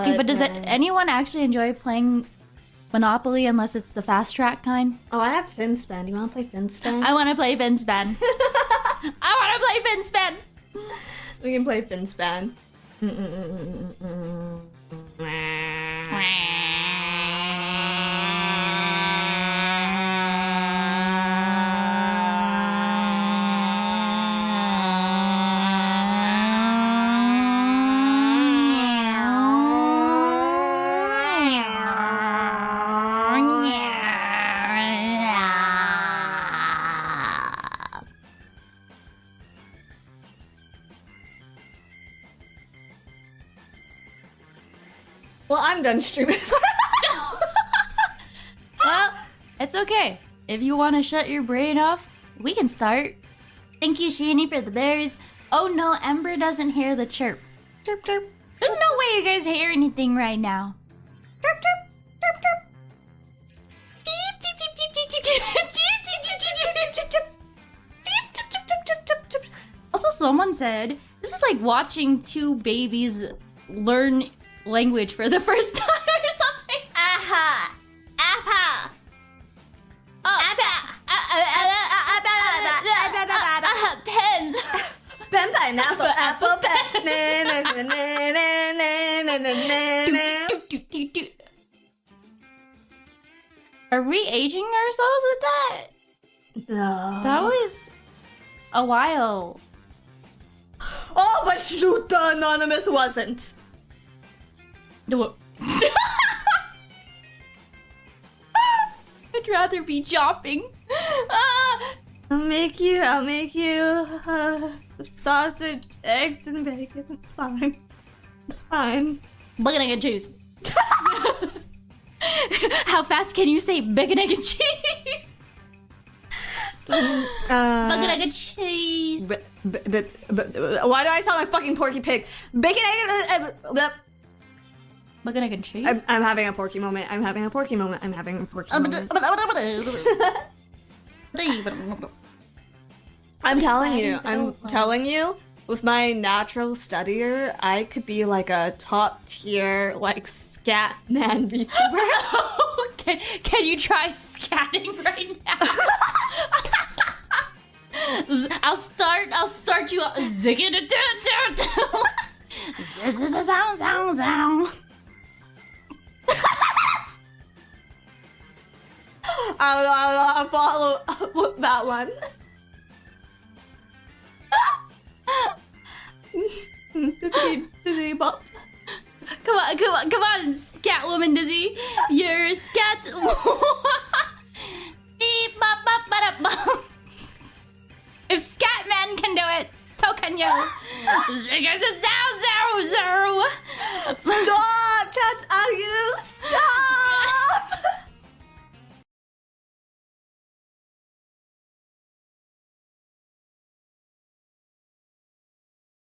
Okay, but does anyone actually enjoy playing Monopoly unless it's the fast track kind? Oh, I have Finspan. You want to play Finspan? I want to play Finspan. I want to play Finspan. We can play Finspan. Well, I'm done streaming. Well, it's okay. If you want to shut your brain off, we can start. Thank you, Sheeny, for the berries. Oh no, Ember doesn't hear the chirp. Chirp, chirp. There's no way you guys hear anything right now. Chirp, chirp, chirp, chirp. Also, someone said, this is like watching two babies learn language for the first time or something. Aha! Aha! Oh, pen. Pen, pineapple, apple, pen. Are we aging ourselves with that? No. That was a while. Oh, but shoot, the anonymous wasn't. I'd rather be chopping. I'll make you sausage, eggs, and bacon. It's fine. It's fine. Bacon, egg, and cheese. How fast can you say bacon, egg, and cheese? Bacon, egg, and cheese. Why do I sound like fucking Porky Pig? Bacon, egg, Bacon, egg, and cheese? I'm having a Porky moment. I'm having a Porky moment. I'm having a Porky moment. I'm telling you, with my natural studier, I could be like a top tier, like, scat man VTuber. Can you try scatting right now? I'll start you up. Sound. I'll follow up with that one. Come on, scat woman Dizzy. You're a scat. Beep, bop, bop, ba, bop. If Scatman can do it, so can you. Sound.